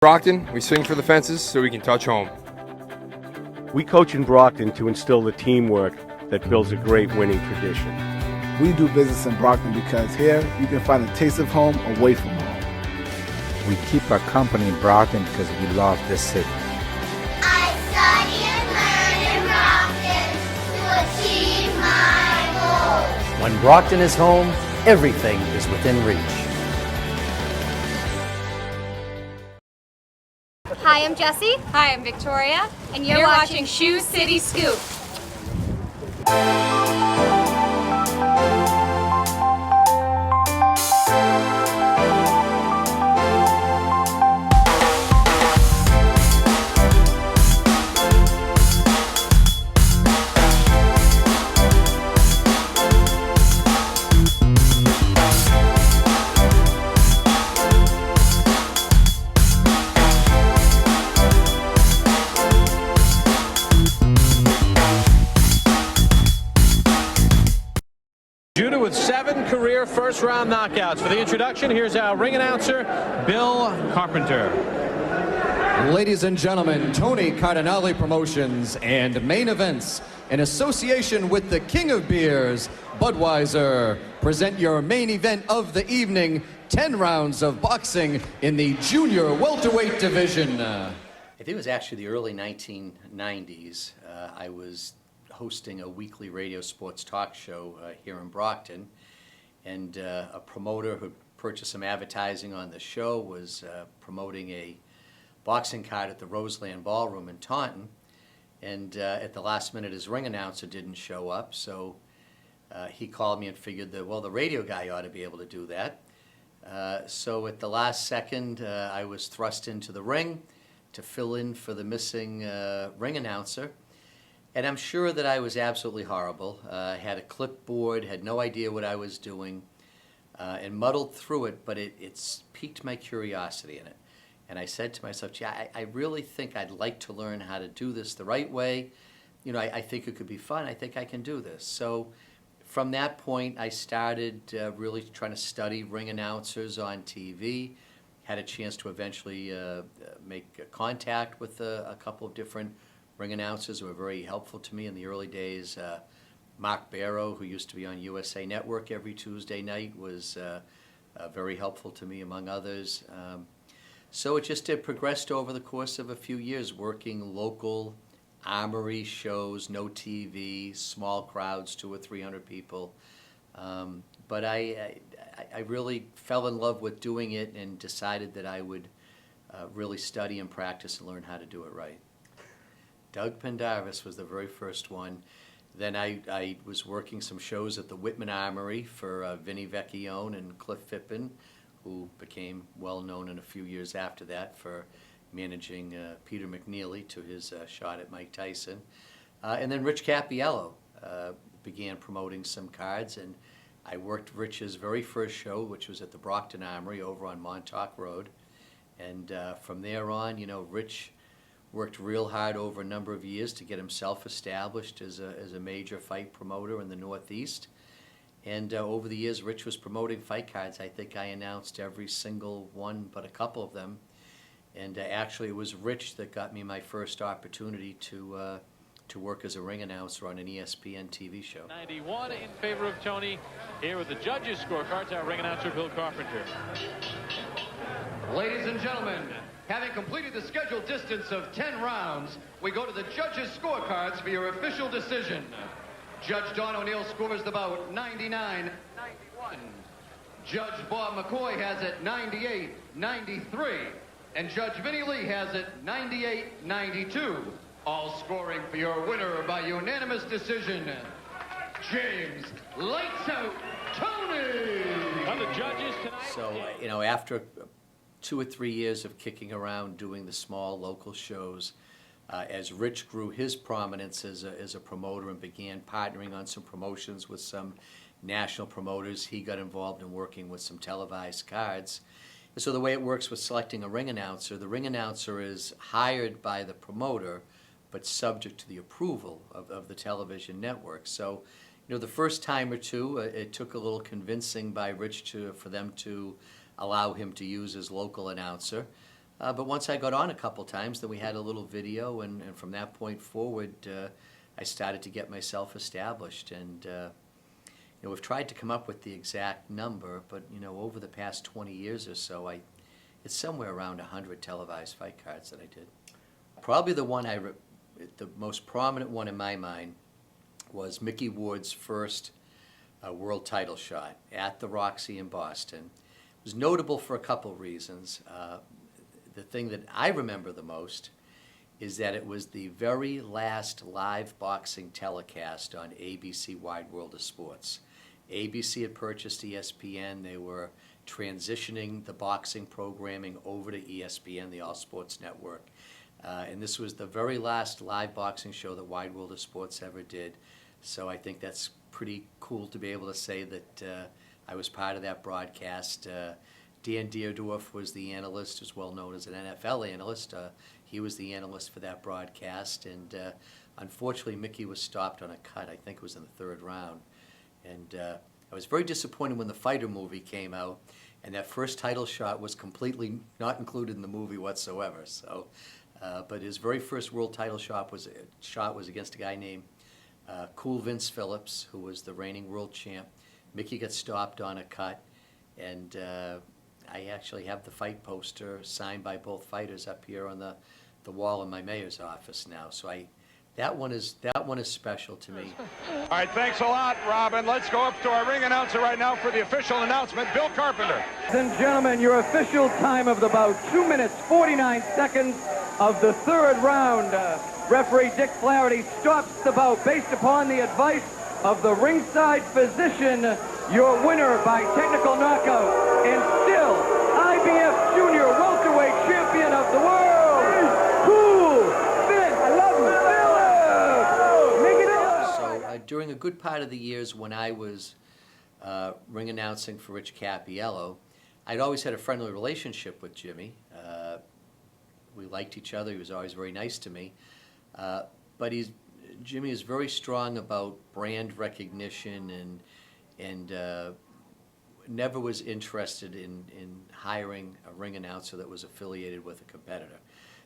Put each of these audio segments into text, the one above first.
Brockton, we swing for the fences so we can touch home. We coach in Brockton to instill the teamwork that builds a great winning tradition. We do business in Brockton because here you can find a taste of home away from home. We keep our company in Brockton because we love this city. I study and learn in Brockton to achieve my goals. When Brockton is home, everything is within reach. Hi, I'm Jessie. Hi, I'm Victoria. And you're watching Shoe City Scoop. Judah with 7 career first-round knockouts. For the introduction, here's our ring announcer, Bill Carpenter. Ladies and gentlemen, Tony Cardinale Promotions and Main Events, in association with the King of Beers, Budweiser, present your main event of the evening, 10 rounds of boxing in the junior welterweight division. I think it was actually the early 1990s. I was hosting a weekly radio sports talk show here in Brockton, and a promoter who purchased some advertising on the show was promoting a boxing card at the Roseland Ballroom in Taunton, and at the last minute his ring announcer didn't show up, so he called me and figured that, well, the radio guy ought to be able to do that. So at the last second I was thrust into the ring to fill in for the missing ring announcer. And I'm sure that I was absolutely horrible. I had a clipboard, had no idea what I was doing, and muddled through it, but it's piqued my curiosity in it. And I said to myself, gee, I really think I'd like to learn how to do this the right way. You know, I think it could be fun. I think I can do this. So from that point, I started really trying to study ring announcers on TV. Had a chance to eventually make contact with a couple of different ring announcers who were very helpful to me in the early days. Mark Barrow, who used to be on USA Network every Tuesday night, was very helpful to me, among others. So it just progressed over the course of a few years, working local armory shows, no TV, small crowds, 200 or 300 people. But I really fell in love with doing it and decided that I would really study and practice and learn how to do it right. Doug Pendarvis was the very first one. Then I was working some shows at the Whitman Armory for Vinnie Vecchione and Cliff Phippen, who became well known in a few years after that for managing Peter McNeely to his shot at Mike Tyson. And then Rich Cappiello began promoting some cards, and I worked Rich's very first show, which was at the Brockton Armory over on Montauk Road. And from there on, you know, Rich worked real hard over a number of years to get himself established as a major fight promoter in the Northeast. And over the years, Rich was promoting fight cards. I think I announced every single one but a couple of them. And actually, it was Rich that got me my first opportunity to work as a ring announcer on an ESPN TV show. 91 in favor of Tony. Here with the judges' scorecards, our ring announcer, Bill Carpenter. Ladies and gentlemen, having completed the scheduled distance of 10 rounds, we go to the judges' scorecards for your official decision. Judge Don O'Neill scores the bout 99-91. Judge Bob McCoy has it 98-93. And Judge Vinnie Lee has it 98-92. All scoring for your winner by unanimous decision, James Lights Out Tony. On the judges tonight. So, you know, after 2 or 3 years of kicking around doing the small local shows, as Rich grew his prominence as a promoter and began partnering on some promotions with some national promoters, he got involved in working with some televised cards. And so the way it works with selecting a ring announcer, the ring announcer is hired by the promoter, but subject to the approval of the television network. So, you know, the first time or two, it took a little convincing by Rich for them to allow him to use his local announcer. But once I got on a couple times, then we had a little video, and from that point forward, I started to get myself established. And we've tried to come up with the exact number, but over the past 20 years or so, it's somewhere around 100 televised fight cards that I did. Probably the one the most prominent one in my mind was Mickey Ward's first world title shot at the Roxy in Boston. It was notable for a couple reasons. The thing that I remember the most is that it was the very last live boxing telecast on ABC Wide World of Sports. ABC had purchased ESPN. They were transitioning the boxing programming over to ESPN, the All Sports Network. And this was the very last live boxing show that Wide World of Sports ever did. So I think that's pretty cool to be able to say that I was part of that broadcast. Dan Deerdorf was the analyst, as well known as an NFL analyst. He was the analyst for that broadcast. And unfortunately, Mickey was stopped on a cut. I think it was in the third round. And I was very disappointed when the Fighter movie came out, and that first title shot was completely not included in the movie whatsoever. So, but his very first world title shot was against a guy named Cool Vince Phillips, who was the reigning world champ. Mickey got stopped on a cut, and I actually have the fight poster signed by both fighters up here on the wall in my mayor's office now. So that one is special to me. All right, thanks a lot, Robin. Let's go up to our ring announcer right now for the official announcement, Bill Carpenter. Ladies and gentlemen, your official time of about 2 minutes, 49 seconds of the third round. Referee Dick Flaherty stops the bout based upon the advice of the ringside physician. Your winner by technical knockout, and still IBF Junior welterweight champion of the world, Cool Vince. I love you, Phillips. Make it up. So during a good part of the years when I was ring announcing for Rich Cappiello, I'd always had a friendly relationship with Jimmy. We liked each other. He was always very nice to me. But Jimmy is very strong about brand recognition and never was interested in hiring a ring announcer that was affiliated with a competitor.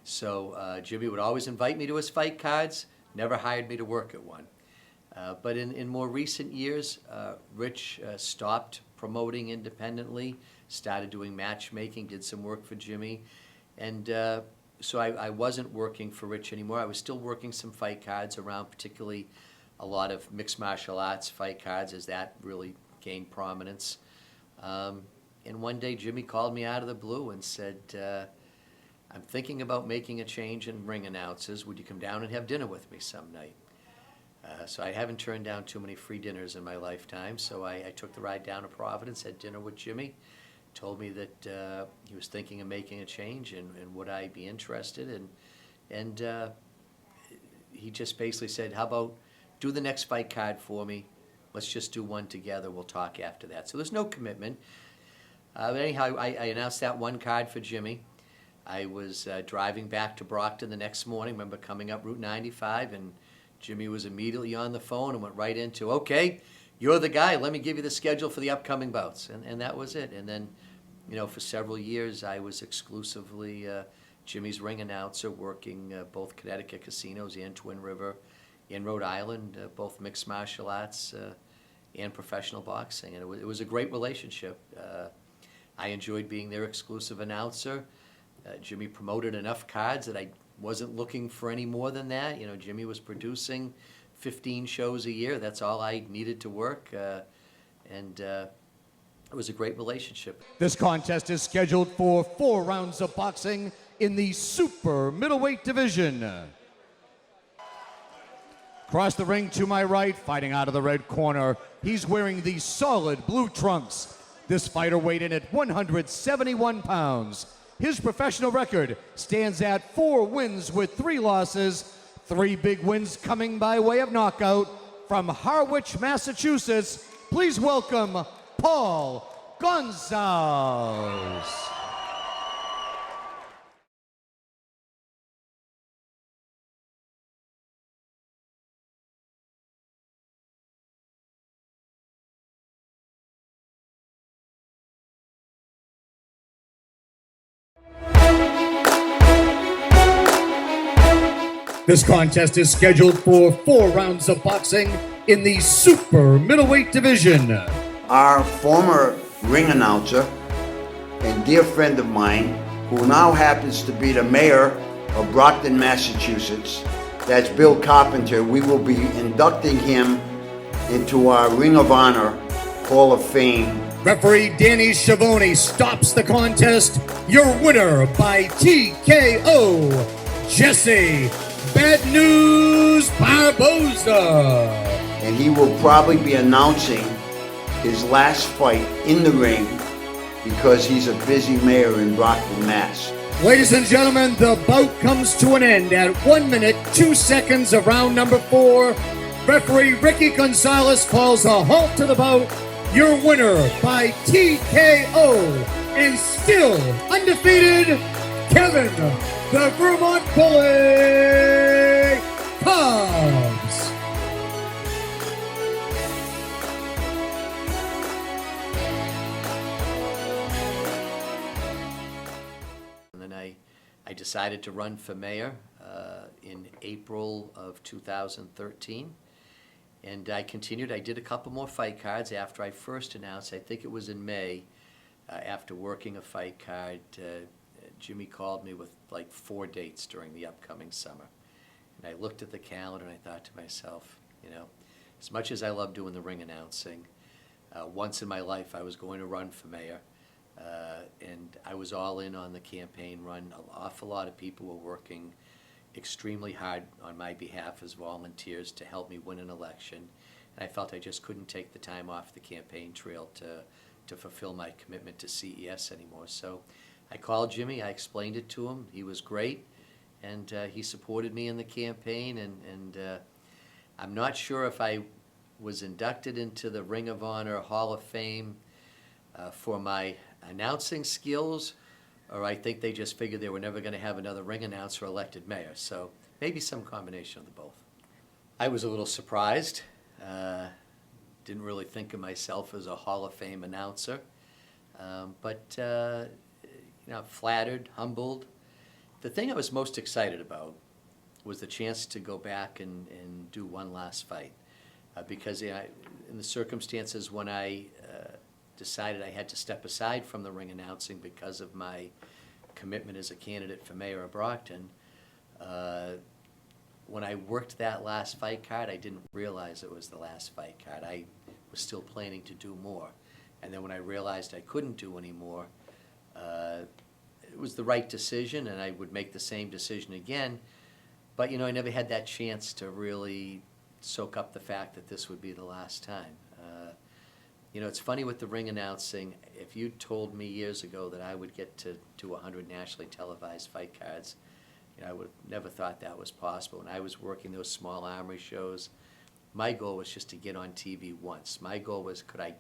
So Jimmy would always invite me to his fight cards, never hired me to work at one. But in more recent years, Rich stopped promoting independently, started doing matchmaking, did some work for Jimmy, and so I wasn't working for Rich anymore. I was still working some fight cards around, particularly a lot of mixed martial arts fight cards, as that really gained prominence. And one day Jimmy called me out of the blue and said, I'm thinking about making a change in ring announcers. Would you come down and have dinner with me some night? So I haven't turned down too many free dinners in my lifetime, so I took the ride down to Providence, had dinner with Jimmy, told me that he was thinking of making a change and would I be interested, and he just basically said, how about do the next fight card for me, let's just do one together, we'll talk after that. So there's no commitment. But anyhow, I announced that one card for Jimmy. I was driving back to Brockton the next morning, remember coming up Route 95, and Jimmy was immediately on the phone and went right into, okay, you're the guy, let me give you the schedule for the upcoming bouts. And that was it. And then, for several years, I was exclusively Jimmy's ring announcer, working both Connecticut casinos and Twin River in Rhode Island, both mixed martial arts and professional boxing. And it was a great relationship. I enjoyed being their exclusive announcer. Jimmy promoted enough cards that I wasn't looking for any more than that. Jimmy was producing 15 shows a year. That's all I needed to work. And it was a great relationship. This contest is scheduled for 4 rounds of boxing in the super middleweight division. Across the ring to my right, fighting out of the red corner, he's wearing the solid blue trunks. This fighter weighed in at 171 pounds. His professional record stands at 4 wins with 3 losses, 3 big wins coming by way of knockout. From Harwich, Massachusetts, please welcome Paul Gonzalez. This contest is scheduled for 4 rounds of boxing in the super middleweight division. Our former ring announcer and dear friend of mine, who now happens to be the mayor of Brockton, Massachusetts, that's Bill Carpenter. We will be inducting him into our Ring of Honor Hall of Fame. Referee Danny Schiavone stops the contest. Your winner by TKO, Jesse Bad News Barboza. And he will probably be announcing his last fight in the ring because he's a busy mayor in Brockton, Mass. Ladies and gentlemen, the bout comes to an end at 1 minute, 2 seconds of round number 4. Referee Ricky Gonzalez calls a halt to the bout. Your winner by TKO is still undefeated, Kevin the Vermont Bully Cobbs. And then I decided to run for mayor in April of 2013. And I continued. I did a couple more fight cards after I first announced. I think it was in May, after working a fight card. Jimmy called me with like 4 dates during the upcoming summer. And I looked at the calendar and I thought to myself, you know, as much as I love doing the ring announcing, once in my life I was going to run for mayor. And I was all in on the campaign run. An awful lot of people were working extremely hard on my behalf as volunteers to help me win an election. And I felt I just couldn't take the time off the campaign trail to fulfill my commitment to CES anymore. So I called Jimmy, I explained it to him. He was great, and he supported me in the campaign. And I'm not sure if I was inducted into the Ring of Honor Hall of Fame for my announcing skills, or I think they just figured they were never going to have another ring announcer elected mayor. So maybe some combination of the both. I was a little surprised. Didn't really think of myself as a Hall of Fame announcer. But you know, flattered, humbled. The thing I was most excited about was the chance to go back and do one last fight. Because in the circumstances when I decided I had to step aside from the ring announcing because of my commitment as a candidate for mayor of Brockton, when I worked that last fight card, I didn't realize it was the last fight card. I was still planning to do more. And then when I realized I couldn't do any more, it was the right decision, and I would make the same decision again. But, you know, I never had that chance to really soak up the fact that this would be the last time. You know, it's funny with the ring announcing. If you told me years ago that I would get to do 100 nationally televised fight cards, you know, I would have never thought that was possible. When I was working those small armory shows, my goal was just to get on TV once. My goal was, could I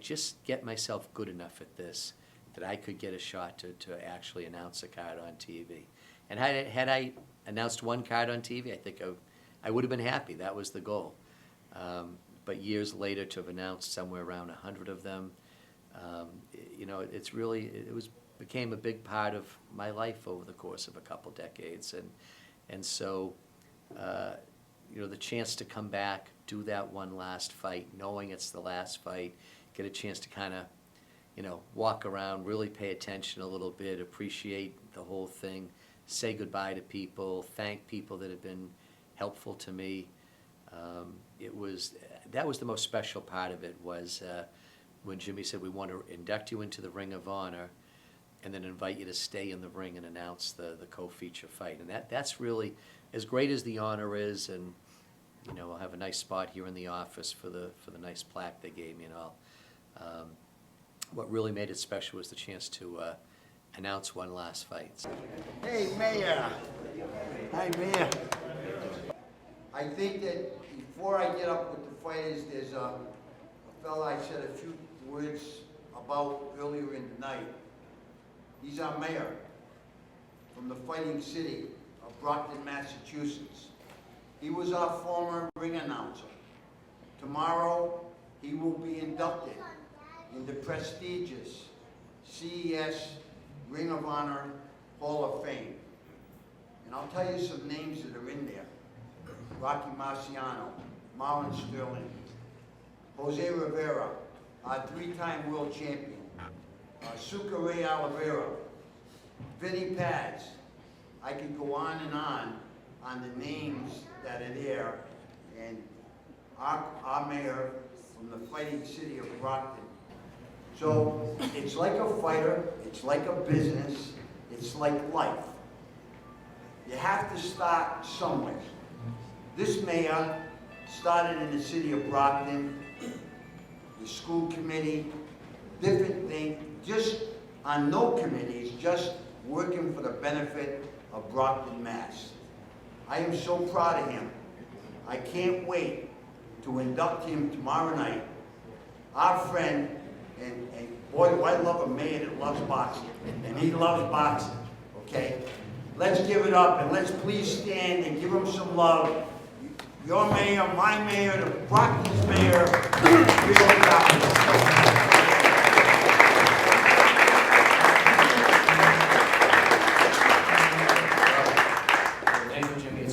just get myself good enough at this that I could get a shot to actually announce a card on TV. And had I announced one card on TV, I think I would have been happy. That was the goal. But years later, to have announced somewhere around 100 of them, you know, it became a big part of my life over the course of a couple decades. And so, you know, the chance to come back, do that one last fight, knowing it's the last fight, get a chance to kind of, you know, walk around, really pay attention a little bit, appreciate the whole thing, say goodbye to people, thank people that have been helpful to me. That was the most special part of it, was when Jimmy said, we want to induct you into the Ring of Honor and then invite you to stay in the ring and announce the co-feature fight. And that's really, as great as the honor is, and you know, I'll have a nice spot here in the office for the nice plaque they gave me and all. What really made it special was the chance to announce one last fight. Hey, Mayor. Hi, Mayor. I think that before I get up with the fighters, there's a fella I said a few words about earlier in the night. He's our mayor from the fighting city of Brockton, Massachusetts. He was our former ring announcer. Tomorrow, he will be inducted in the prestigious CES Ring of Honor Hall of Fame. And I'll I'll tell you some names that are in there. Rocky Marciano, Marlon Sterling, Jose Rivera, our three-time world champion, Sucre Ray Oliveira, Vinny Pads. I could go on the names that are there, and our mayor from the fighting city of Brockton. So it's like a fighter, it's like a business, it's like life. You have to start somewhere. This mayor started in the city of Brockton, the school committee, different things, just on no committees, just working for the benefit of Brockton, Mass. I am so proud of him. I can't wait to induct him tomorrow night. Our friend, and boy, do I love a mayor that loves boxing, and he loves boxing, okay? Let's give it up, and let's please stand and give him some love. Your mayor, my mayor, the Brockton's mayor, Bill Carpenter.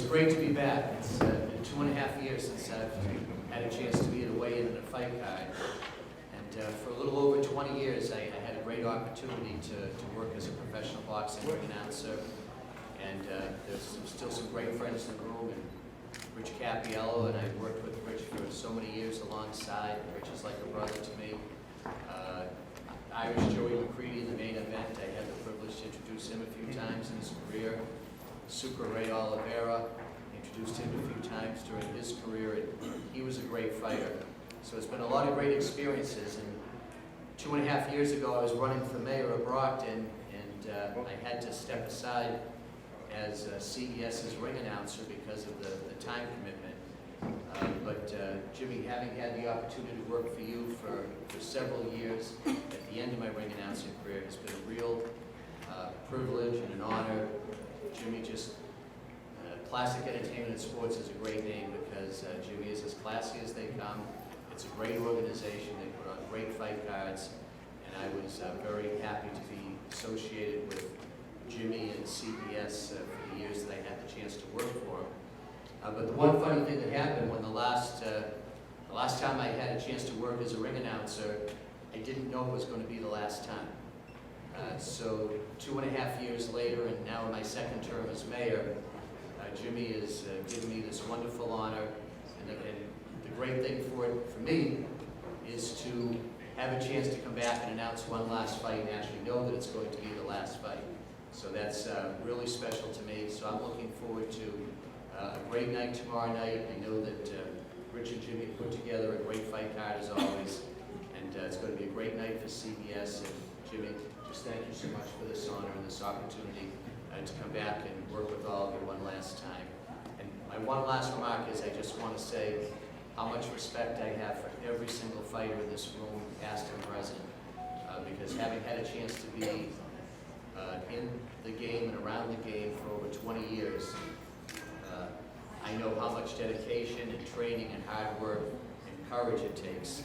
Great to be back. It's been 2.5 years since I've had a chance to be at a weigh-in and a fight card. And for a little over 20 years, I had a great opportunity to work as a professional boxing ring announcer. And there's still some great friends in the room. And Rich Cappiello, and I've worked with Rich for so many years alongside. Rich is like a brother to me. Irish Joey McCready in the main event. I had the privilege to introduce him a few times in his career. Sucre Ray Oliveira, introduced him a few times during his career, and he was a great fighter. So it's been a lot of great experiences, and 2.5 years ago I was running for mayor of Brockton, and I had to step aside as CBS's ring announcer because of the time commitment. But Jimmy, having had the opportunity to work for you for several years at the end of my ring announcing career has been a real privilege and an honor. Jimmy, just Classic Entertainment and Sports is a great name because Jimmy is as classy as they come. It's a great organization. They put on great fight cards, and I was very happy to be associated with Jimmy and CBS for the years that I had the chance to work for him. But the one funny thing that happened when the last time I had a chance to work as a ring announcer, I didn't know it was going to be the last time. So 2.5 years later, and now in my second term as mayor, Jimmy has given me this wonderful honor, and the great thing for me is to have a chance to come back and announce one last fight and actually know that it's going to be the last fight. So that's really special to me. So I'm looking forward to a great night tomorrow night. I know that Rich and Jimmy put together a great fight card as always, and it's going to be a great night for CBS. And Jimmy, just thank you so much for this honor and this opportunity to come back and work with all of you one last time. And my one last remark is I just want to say how much respect I have for every single fighter in this room, past and present, because having had a chance to be in the game and around the game for over 20 years, I know how much dedication and training and hard work and courage it takes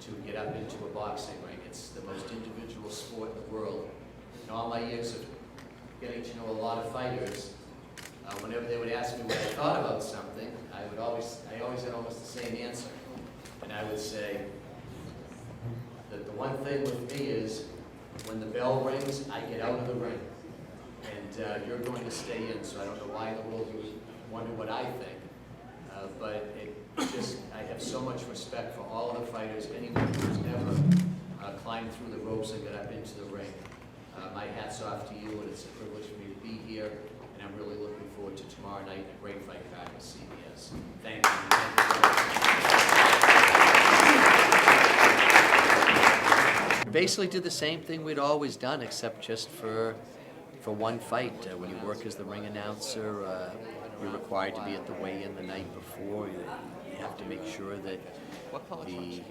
to get up into a boxing ring. It's the most individual sport in the world. In all my years of getting to know a lot of fighters, whenever they would ask me what I thought about something, I always had almost the same answer. And I would say that the one thing with me is when the bell rings, I get out of the ring. And you're going to stay in, so I don't know why in the world you would wonder what I think. But I have so much respect for all of the fighters, anyone who's ever climbed through the ropes and got up into the ring. My hat's off to you, and it's a privilege for me to be here, and I'm really looking forward to tomorrow night and a great fight card with CBS. Thank you. Basically did the same thing we'd always done, except just for one fight. When you work as the ring announcer, you're required to be at the weigh-in the night before. You have to make sure that the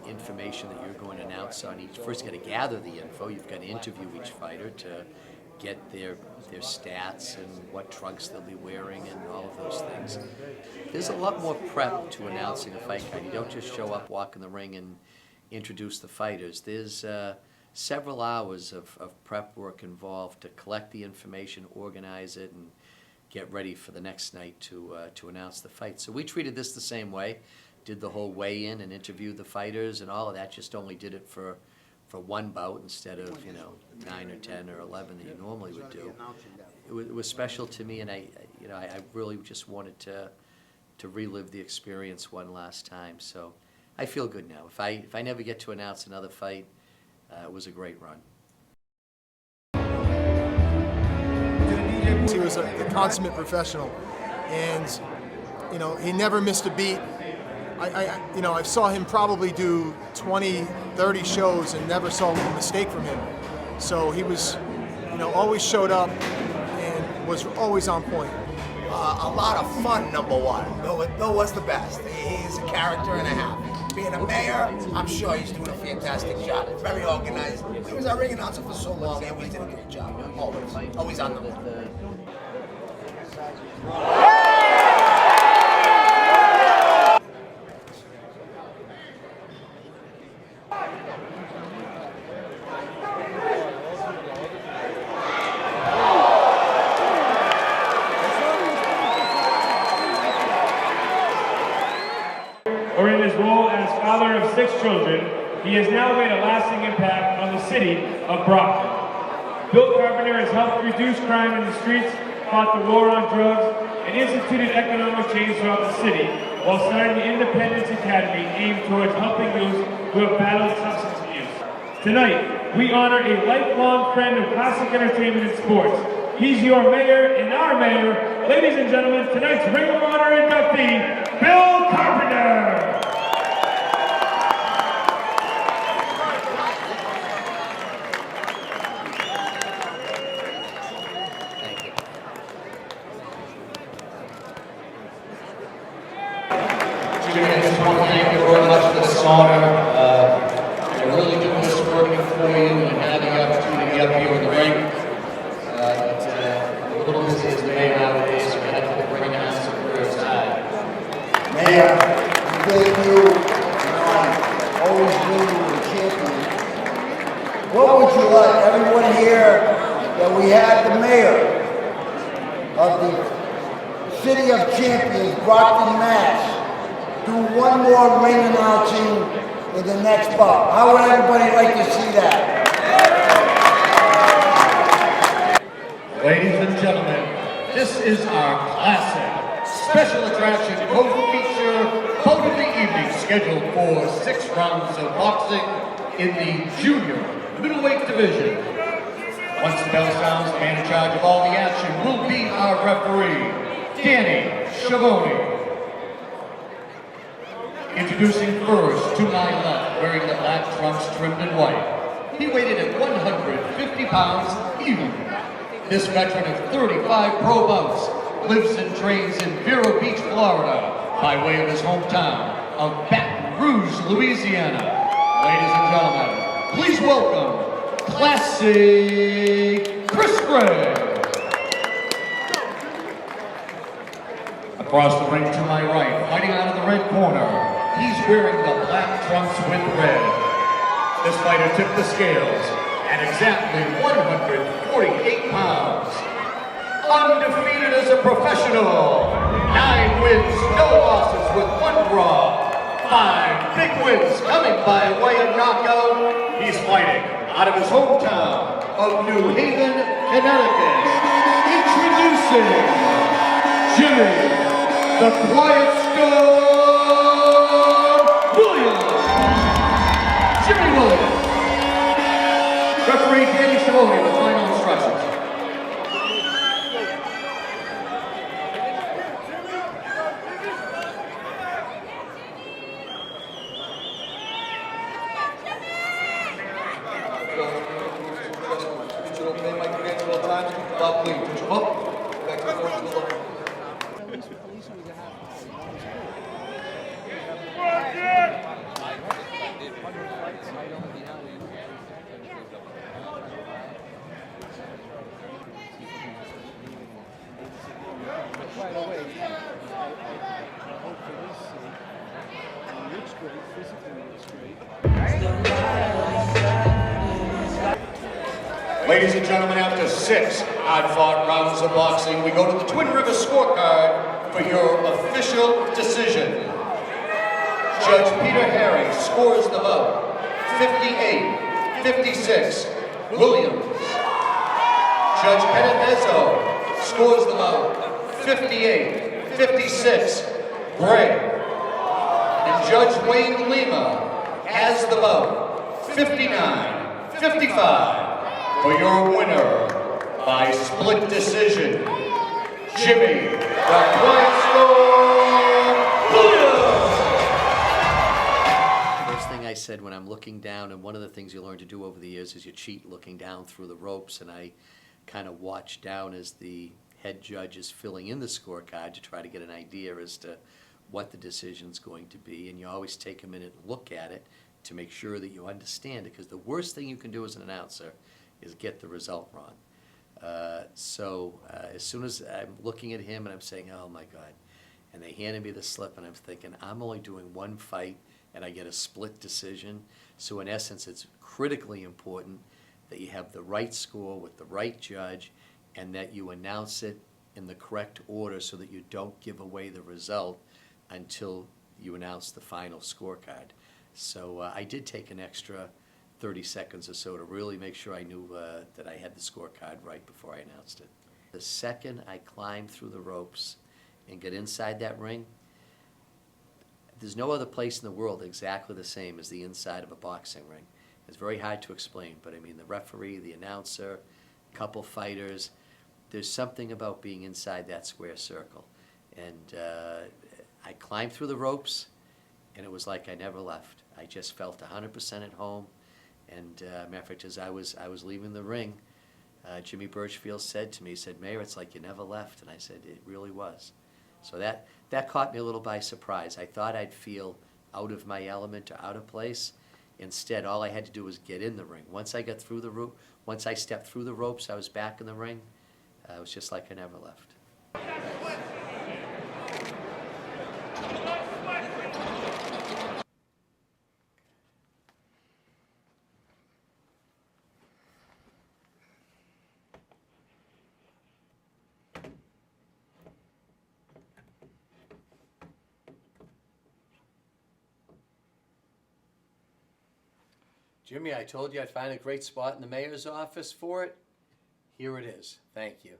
information that you're going to announce on each, first you got to gather the info, you've got to interview each fighter to get their stats and what trunks they'll be wearing and all of those things. There's a lot more prep to announcing a fight card. You don't just show up, walk in the ring, and introduce the fighters. There's several hours of prep work involved to collect the information, organize it, and get ready for the next night to announce the fight. So we treated this the same way, did the whole weigh-in and interviewed the fighters and all of that, just only did it for one bout instead of, 9 or 10 or 11 that you normally would do. It was special to me, and I really just wanted to relive the experience one last time. So I feel good now. If I never get to announce another fight, it was a great run. He was a consummate professional, and he never missed a beat. I saw him probably do 20, 30 shows and never saw a mistake from him. So he was, always showed up and was always on point. A lot of fun, number one. Bill was the best. He's a character and a half. Being a mayor, I'm sure he's doing a fantastic job. Very organized. He was our ring announcer for so long. He always did a great job. Always on the ball. Or in his role as father of 6 children, he has now made a lasting impact on the city of Brockton. Bill Carpenter has helped reduce crime in the streets, fought the war on drugs, and instituted economic change throughout the city, while starting the Independence Academy aimed towards helping those who have battled substance abuse. Tonight, we honor a lifelong friend of classic entertainment and sports. He's your mayor and our mayor. Ladies and gentlemen, tonight's Ring of Honor inductee, Bill Carpenter! I just want to thank you very much for this honor. I really do miss working for you and having the opportunity to get up here in the ring. A little busy as the mayor nowadays, so we had to bring down some career side. Mayor, thank you. I always knew you were a champion. What would you like, everyone here, that we had the mayor of the City of Champions, Brockton, Mass, do one more ring announcing in the next bout? How would everybody like to see that? Ladies and gentlemen, this is our classic special attraction co-feature bout of the evening, scheduled for 6 rounds of boxing in the junior middleweight division. Once the bell sounds, the man in charge of all the action will be our referee, Danny Schiavone. Introducing first, to my left, wearing the black trunks trimmed in white. He weighted at 150 pounds even. This veteran of 35 pro bouts lives and trains in Vero Beach, Florida, by way of his hometown of Baton Rouge, Louisiana. Ladies and gentlemen, please welcome Classic Chris Gray. Across the ring to my right, fighting out of the red corner, he's wearing the black trunks with red. This fighter tipped the scales at exactly 148 pounds. Undefeated as a professional. 9 wins, no losses with 1 draw. 5 big wins coming by way of knockout. He's fighting out of his hometown of New Haven, Connecticut. Introducing Jimmy, the Quiet Storm Williams. Jimmy Williams. Referee Danny Schiavone with final instructions. Ladies and gentlemen, after 6 hard-fought rounds of boxing, we go to the Twin Rivers scorecard for your official decision. Judge Peter Herring scores the bout 58-56, Williams. Judge Penedezzo scores the bout 58-56, Gray. And Judge Wayne Lima has the bout 59-55 for your winner by split decision, Jimmy the Quiet Storm Williams. First thing I said when I'm looking down, and one of the things you learn to do over the years is you cheat looking down through the ropes, and I kind of watch down as the head judge is filling in the scorecard to try to get an idea as to what the decision's going to be, and you always take a minute and look at it to make sure that you understand it, because the worst thing you can do as an announcer is get the result wrong. As soon as I'm looking at him and I'm saying, oh my God, and they handed me the slip and I'm thinking, I'm only doing one fight and I get a split decision. So in essence, it's critically important that you have the right score with the right judge and that you announce it in the correct order so that you don't give away the result until you announce the final scorecard. So I did take an extra 30 seconds or so to really make sure I knew that I had the scorecard right before I announced it. The second I climbed through the ropes and get inside that ring, there's no other place in the world exactly the same as the inside of a boxing ring. It's very hard to explain, but I mean the referee, the announcer, couple fighters, there's something about being inside that square circle. And I climbed through the ropes, and it was like I never left. I just felt 100% at home. And matter of fact, as I was leaving the ring, Jimmy Birchfield said to me, he said, Mayor, it's like you never left. And I said, it really was. So that caught me a little by surprise. I thought I'd feel out of my element or out of place. Instead, all I had to do was get in the ring. Once I got through once I stepped through the ropes, I was back in the ring. It was just like I never left. Jimmy, I told you I'd find a great spot in the mayor's office for it. Here it is. Thank you.